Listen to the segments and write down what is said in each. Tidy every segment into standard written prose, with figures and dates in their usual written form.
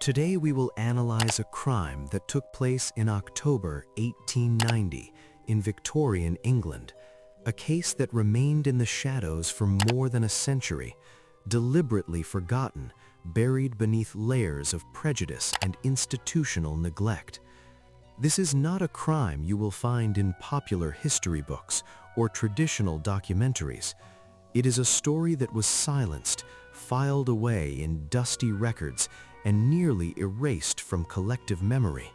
Today we will analyze a crime that took place in October 1890 in Victorian England, a case that remained in the shadows for more than a century, deliberately forgotten, buried beneath layers of prejudice and institutional neglect. This is not a crime you will find in popular history books or traditional documentaries. It is a story that was silenced, filed away in dusty records, and nearly erased from collective memory.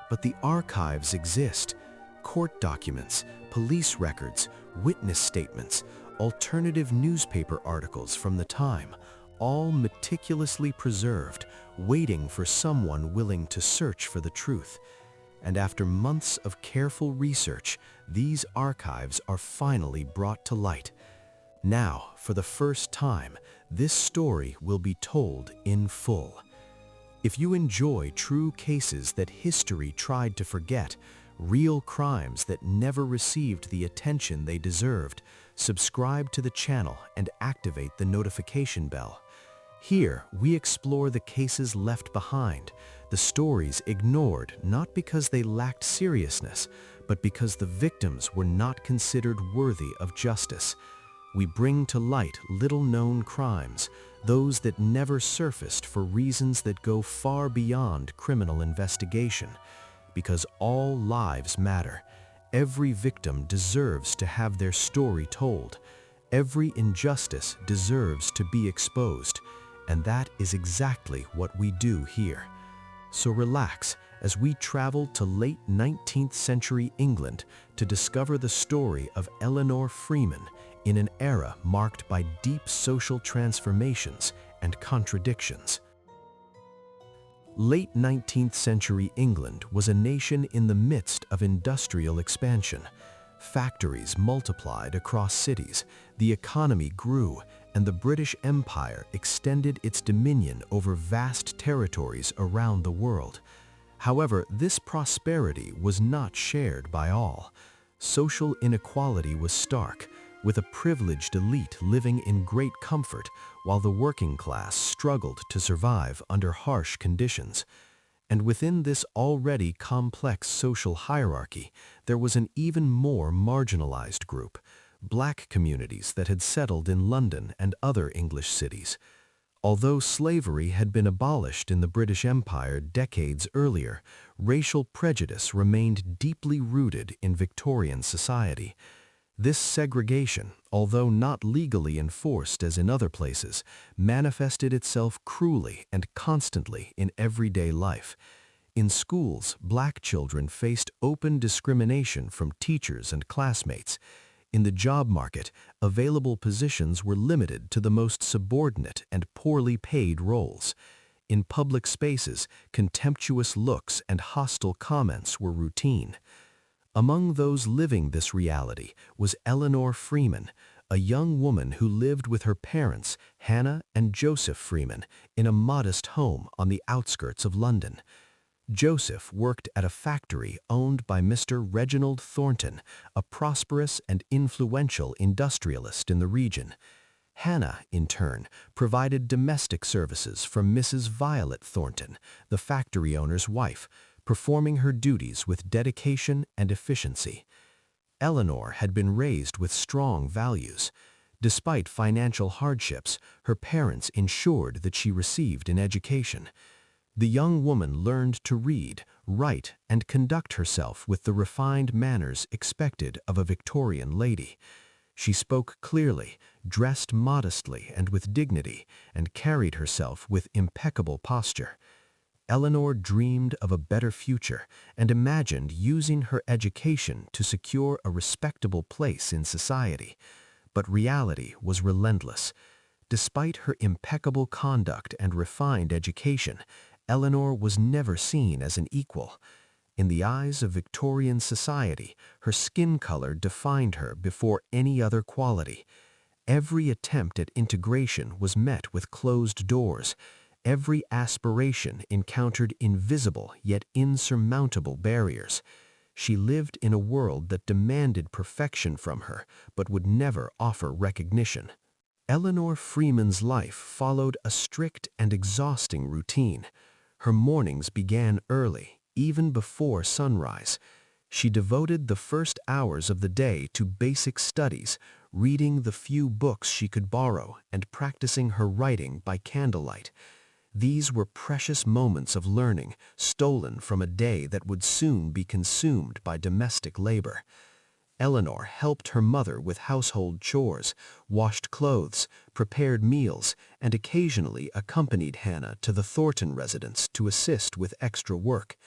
But the archives exist: court documents, police records, witness statements, alternative newspaper articles from the time, all meticulously preserved, waiting for someone willing to search for the truth. And after months of careful research, these archives are finally brought to light. Now, for the first time, this story will be told in full. If you enjoy true cases that history tried to forget, real crimes that never received the attention they deserved, subscribe to the channel and activate the notification bell. Here, we explore the cases left behind, the stories ignored not because they lacked seriousness, but because the victims were not considered worthy of justice. We bring to light little-known crimes, those that never surfaced for reasons that go far beyond criminal investigation. Because all lives matter, every victim deserves to have their story told. Every injustice deserves to be exposed, and that is exactly what we do here. So relax as we travel to late 19th century England to discover the story of Eleanor Freeman in an era marked by deep social transformations and contradictions. Late 19th century England was a nation in the midst of industrial expansion. Factories multiplied across cities, the economy grew, and the British Empire extended its dominion over vast territories around the world. However, this prosperity was not shared by all. Social inequality was stark, with a privileged elite living in great comfort while the working class struggled to survive under harsh conditions. And within this already complex social hierarchy, there was an even more marginalized group: black communities that had settled in London and other English cities. Although slavery had been abolished in the British Empire decades earlier, racial prejudice remained deeply rooted in Victorian society. This segregation, although not legally enforced as in other places, manifested itself cruelly and constantly in everyday life. In schools, black children faced open discrimination from teachers and classmates. In the job market, available positions were limited to the most subordinate and poorly paid roles. In public spaces, contemptuous looks and hostile comments were routine. Among those living this reality was Eleanor Freeman, a young woman who lived with her parents, Hannah and Joseph Freeman, in a modest home on the outskirts of London. Joseph worked at a factory owned by Mr. Reginald Thornton, a prosperous and influential industrialist in the region. Hannah, in turn, provided domestic services for Mrs. Violet Thornton, the factory owner's wife, performing her duties with dedication and efficiency. Eleanor had been raised with strong values. Despite financial hardships, her parents ensured that she received an education. The young woman learned to read, write, and conduct herself with the refined manners expected of a Victorian lady. She spoke clearly, dressed modestly and with dignity, and carried herself with impeccable posture. Eleanor dreamed of a better future and imagined using her education to secure a respectable place in society. But reality was relentless. Despite her impeccable conduct and refined education, Eleanor was never seen as an equal. In the eyes of Victorian society, her skin color defined her before any other quality. Every attempt at integration was met with closed doors. Every aspiration encountered invisible yet insurmountable barriers. She lived in a world that demanded perfection from her, but would never offer recognition. Eleanor Freeman's life followed a strict and exhausting routine. Her mornings began early, even before sunrise. She devoted the first hours of the day to basic studies, reading the few books she could borrow and practicing her writing by candlelight. These were precious moments of learning, stolen from a day that would soon be consumed by domestic labor. Eleanor helped her mother with household chores, washed clothes, prepared meals, and occasionally accompanied Hannah to the Thornton residence to assist with extra work.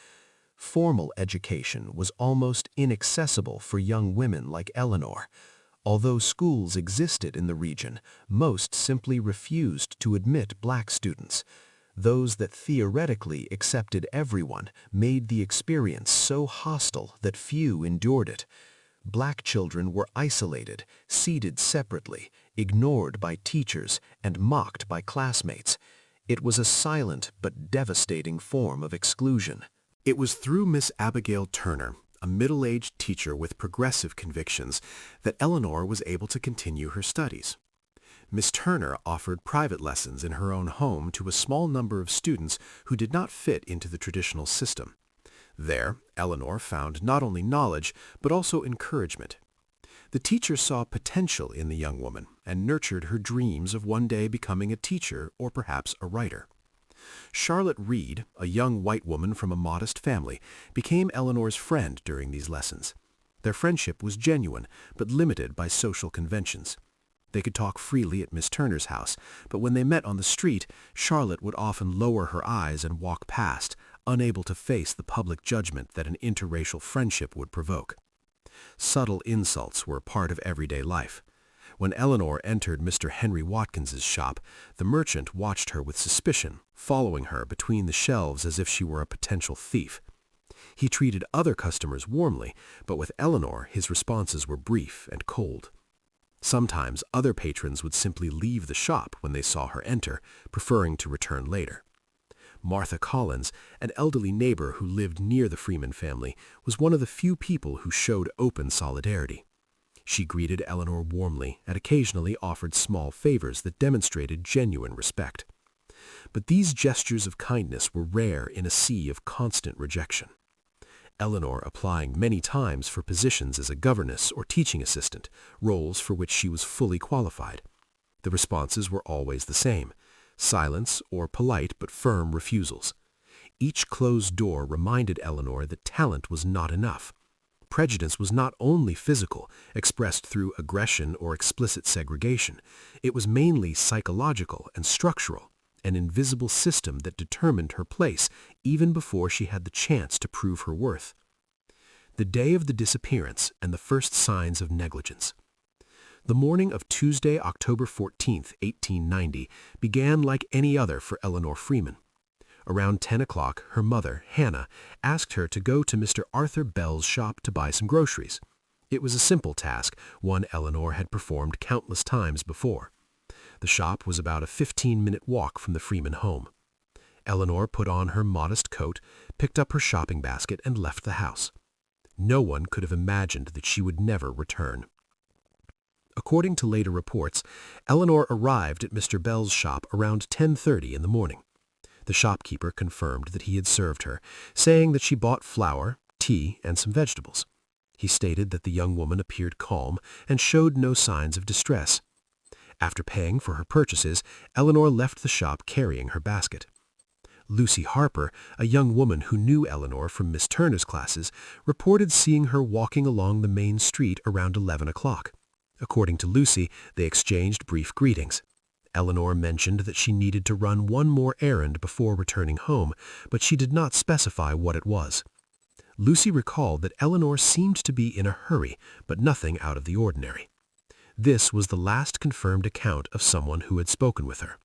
Formal education was almost inaccessible for young women like Eleanor. Although schools existed in the region, most simply refused to admit black students. Those that theoretically accepted everyone made the experience so hostile that few endured it. Black children were isolated, seated separately, ignored by teachers, and mocked by classmates. It was a silent but devastating form of exclusion. It was through Miss Abigail Turner, a middle-aged teacher with progressive convictions, that Eleanor was able to continue her studies. Miss Turner offered private lessons in her own home to a small number of students who did not fit into the traditional system. There, Eleanor found not only knowledge, but also encouragement. The teacher saw potential in the young woman and nurtured her dreams of one day becoming a teacher or perhaps a writer. Charlotte Reed, a young white woman from a modest family, became Eleanor's friend during these lessons. Their friendship was genuine, but limited by social conventions. They could talk freely at Miss Turner's house, but when they met on the street, Charlotte would often lower her eyes and walk past, unable to face the public judgment that an interracial friendship would provoke. Subtle insults were a part of everyday life. When Eleanor entered Mr. Henry Watkins's shop, the merchant watched her with suspicion, following her between the shelves as if she were a potential thief. He treated other customers warmly, but with Eleanor his responses were brief and cold. Sometimes other patrons would simply leave the shop when they saw her enter, preferring to return later. Martha Collins, an elderly neighbor who lived near the Freeman family, was one of the few people who showed open solidarity. She greeted Eleanor warmly and occasionally offered small favors that demonstrated genuine respect. But these gestures of kindness were rare in a sea of constant rejection. Eleanor applying many times for positions as a governess or teaching assistant, roles for which she was fully qualified. The responses were always the same: silence or polite but firm refusals. Each closed door reminded Eleanor that talent was not enough. Prejudice was not only physical, expressed through aggression or explicit segregation. It was mainly psychological and structural, an invisible system that determined her place even before she had the chance to prove her worth. The day of the disappearance and the first signs of negligence. The morning of Tuesday, October 14, 1890, began like any other for Eleanor Freeman. Around 10 o'clock, her mother, Hannah, asked her to go to Mr. Arthur Bell's shop to buy some groceries. It was a simple task, one Eleanor had performed countless times before. The shop was about a 15-minute walk from the Freeman home. Eleanor put on her modest coat, picked up her shopping basket, and left the house. No one could have imagined that she would never return. According to later reports, Eleanor arrived at Mr. Bell's shop around 10:30 in the morning. The shopkeeper confirmed that he had served her, saying that she bought flour, tea, and some vegetables. He stated that the young woman appeared calm and showed no signs of distress. After paying for her purchases, Eleanor left the shop carrying her basket. Lucy Harper, a young woman who knew Eleanor from Miss Turner's classes, reported seeing her walking along the main street around 11 o'clock. According to Lucy, they exchanged brief greetings. Eleanor mentioned that she needed to run one more errand before returning home, but she did not specify what it was. Lucy recalled that Eleanor seemed to be in a hurry, but nothing out of the ordinary. This was the last confirmed account of someone who had spoken with her.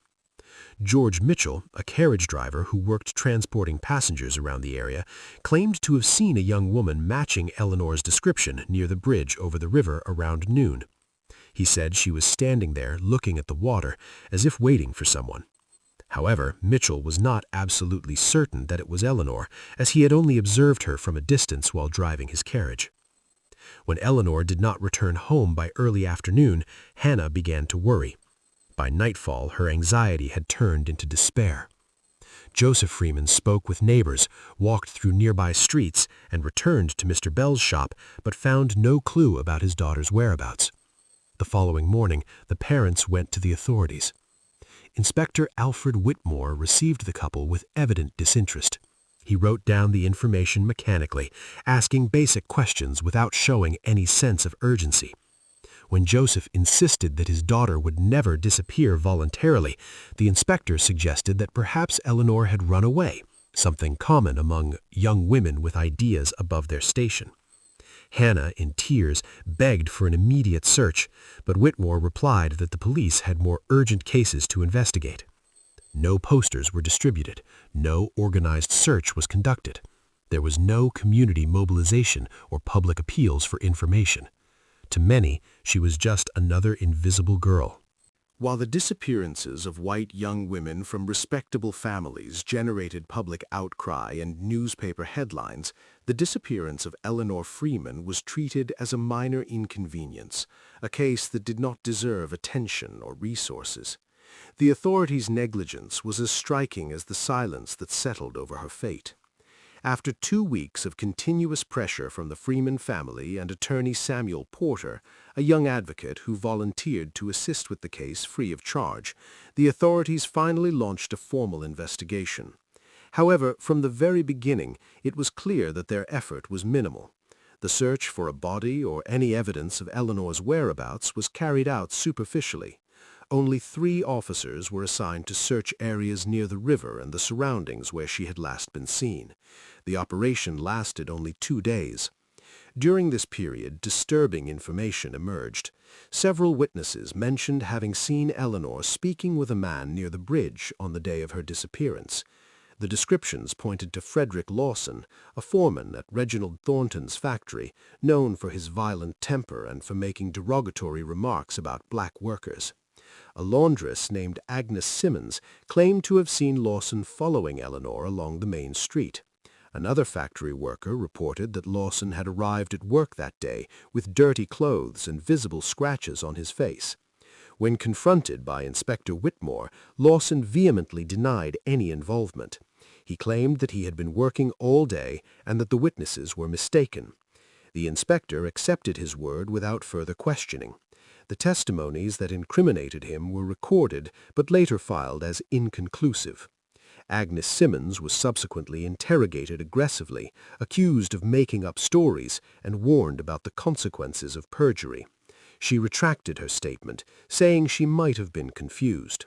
George Mitchell, a carriage driver who worked transporting passengers around the area, claimed to have seen a young woman matching Eleanor's description near the bridge over the river around noon. He said she was standing there looking at the water, as if waiting for someone. However, Mitchell was not absolutely certain that it was Eleanor, as he had only observed her from a distance while driving his carriage. When Eleanor did not return home by early afternoon, Hannah began to worry. By nightfall, her anxiety had turned into despair. Joseph Freeman spoke with neighbors, walked through nearby streets, and returned to Mr. Bell's shop, but found no clue about his daughter's whereabouts. The following morning, the parents went to the authorities. Inspector Alfred Whitmore received the couple with evident disinterest. He wrote down the information mechanically, asking basic questions without showing any sense of urgency. When Joseph insisted that his daughter would never disappear voluntarily, the inspector suggested that perhaps Eleanor had run away, something common among young women with ideas above their station. Hannah, in tears, begged for an immediate search, but Whitmore replied that the police had more urgent cases to investigate. No posters were distributed, no organized search was conducted. There was no community mobilization or public appeals for information. To many, she was just another invisible girl. While the disappearances of white young women from respectable families generated public outcry and newspaper headlines, the disappearance of Eleanor Freeman was treated as a minor inconvenience, a case that did not deserve attention or resources. The authorities' negligence was as striking as the silence that settled over her fate. After 2 weeks of continuous pressure from the Freeman family and attorney Samuel Porter, a young advocate who volunteered to assist with the case free of charge, the authorities finally launched a formal investigation. However, from the very beginning, it was clear that their effort was minimal. The search for a body or any evidence of Eleanor's whereabouts was carried out superficially. Only 3 officers were assigned to search areas near the river and the surroundings where she had last been seen. The operation lasted only 2 days. During this period, disturbing information emerged. Several witnesses mentioned having seen Eleanor speaking with a man near the bridge on the day of her disappearance. The descriptions pointed to Frederick Lawson, a foreman at Reginald Thornton's factory, known for his violent temper and for making derogatory remarks about black workers. A laundress named Agnes Simmons claimed to have seen Lawson following Eleanor along the main street. Another factory worker reported that Lawson had arrived at work that day with dirty clothes and visible scratches on his face. When confronted by Inspector Whitmore, Lawson vehemently denied any involvement. He claimed that he had been working all day and that the witnesses were mistaken. The inspector accepted his word without further questioning. The testimonies that incriminated him were recorded but later filed as inconclusive. Agnes Simmons was subsequently interrogated aggressively, accused of making up stories, and warned about the consequences of perjury. She retracted her statement, saying she might have been confused.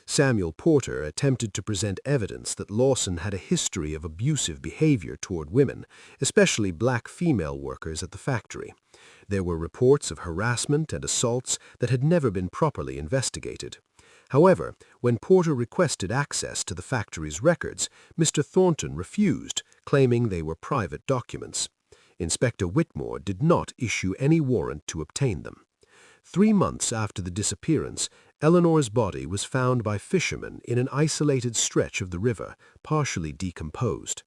Samuel Porter attempted to present evidence that Lawson had a history of abusive behavior toward women, especially black female workers at the factory. There were reports of harassment and assaults that had never been properly investigated. However, when Porter requested access to the factory's records, Mr. Thornton refused, claiming they were private documents. Inspector Whitmore did not issue any warrant to obtain them. 3 months after the disappearance, Eleanor's body was found by fishermen in an isolated stretch of the river, partially decomposed.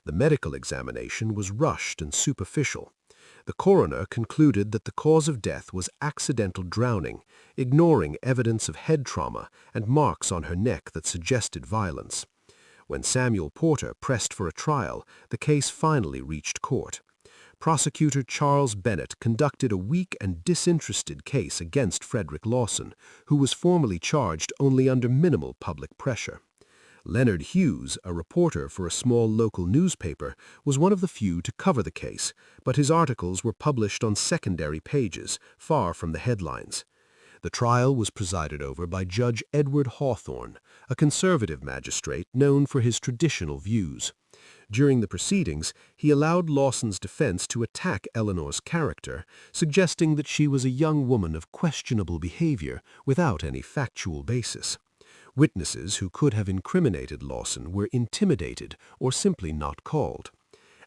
The medical examination was rushed and superficial. The coroner concluded that the cause of death was accidental drowning, ignoring evidence of head trauma and marks on her neck that suggested violence. When Samuel Porter pressed for a trial, the case finally reached court. Prosecutor Charles Bennett conducted a weak and disinterested case against Frederick Lawson, who was formally charged only under minimal public pressure. Leonard Hughes, a reporter for a small local newspaper, was one of the few to cover the case, but his articles were published on secondary pages, far from the headlines. The trial was presided over by Judge Edward Hawthorne, a conservative magistrate known for his traditional views. During the proceedings, he allowed Lawson's defense to attack Eleanor's character, suggesting that she was a young woman of questionable behavior without any factual basis. Witnesses who could have incriminated Lawson were intimidated or simply not called.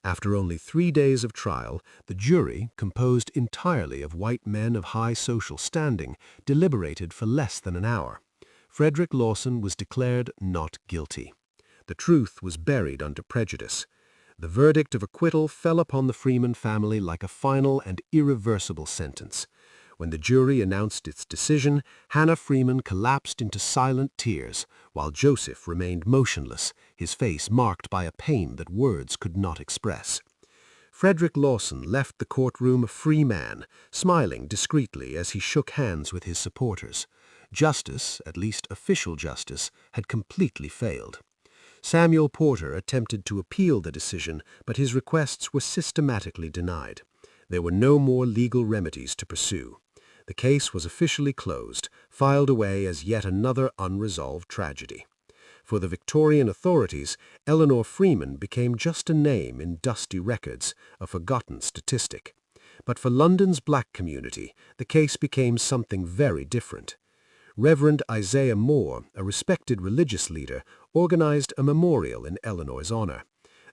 After only 3 days of trial, the jury, composed entirely of white men of high social standing, deliberated for less than an hour. Frederick Lawson was declared not guilty. The truth was buried under prejudice. The verdict of acquittal fell upon the Freeman family like a final and irreversible sentence. When the jury announced its decision, Hannah Freeman collapsed into silent tears, while Joseph remained motionless, his face marked by a pain that words could not express. Frederick Lawson left the courtroom a free man, smiling discreetly as he shook hands with his supporters. Justice, at least official justice, had completely failed. Samuel Porter attempted to appeal the decision, but his requests were systematically denied. There were no more legal remedies to pursue. The case was officially closed, filed away as yet another unresolved tragedy. For the Victorian authorities, Eleanor Freeman became just a name in dusty records, a forgotten statistic. But for London's black community, the case became something very different. Reverend Isaiah Moore, a respected religious leader, organized a memorial in Eleanor's honor.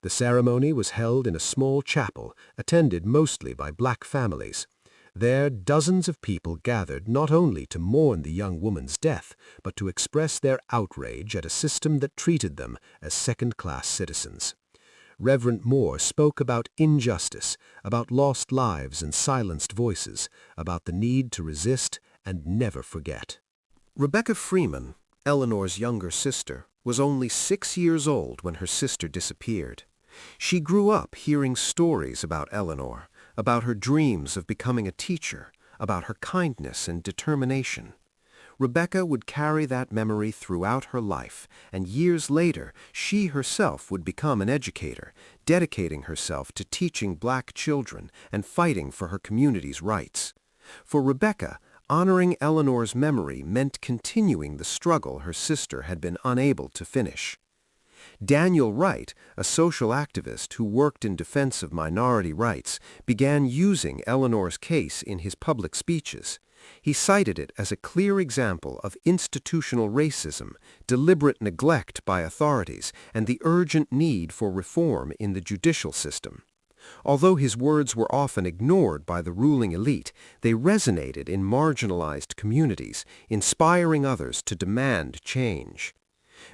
The ceremony was held in a small chapel, attended mostly by black families. There, dozens of people gathered not only to mourn the young woman's death, but to express their outrage at a system that treated them as second-class citizens. Reverend Moore spoke about injustice, about lost lives and silenced voices, about the need to resist and never forget. Rebecca Freeman, Eleanor's younger sister, was only 6 years old when her sister disappeared. She grew up hearing stories about Eleanor, about her dreams of becoming a teacher, about her kindness and determination. Rebecca would carry that memory throughout her life, and years later, she herself would become an educator, dedicating herself to teaching black children and fighting for her community's rights. For Rebecca, honoring Eleanor's memory meant continuing the struggle her sister had been unable to finish. Daniel Wright, a social activist who worked in defense of minority rights, began using Eleanor's case in his public speeches. He cited it as a clear example of institutional racism, deliberate neglect by authorities, and the urgent need for reform in the judicial system. Although his words were often ignored by the ruling elite, they resonated in marginalized communities, inspiring others to demand change.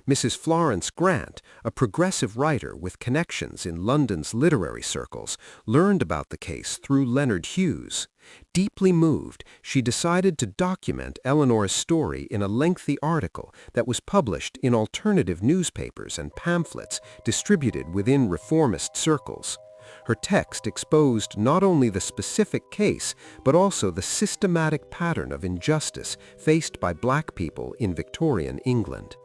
Mrs. Florence Grant, a progressive writer with connections in London's literary circles, learned about the case through Leonard Hughes. Deeply moved, she decided to document Eleanor's story in a lengthy article that was published in alternative newspapers and pamphlets distributed within reformist circles. Her text exposed not only the specific case, but also the systematic pattern of injustice faced by black people in Victorian England.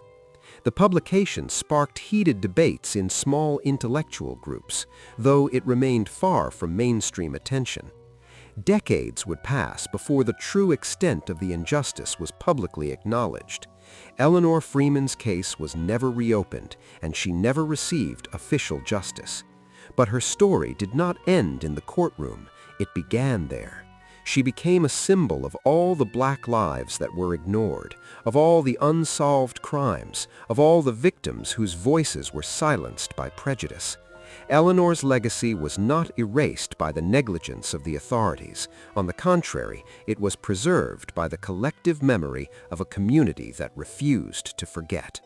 The publication sparked heated debates in small intellectual groups, though it remained far from mainstream attention. Decades would pass before the true extent of the injustice was publicly acknowledged. Eleanor Freeman's case was never reopened, and she never received official justice. But her story did not end in the courtroom. It began there. She became a symbol of all the black lives that were ignored, of all the unsolved crimes, of all the victims whose voices were silenced by prejudice. Eleanor's legacy was not erased by the negligence of the authorities. On the contrary, it was preserved by the collective memory of a community that refused to forget.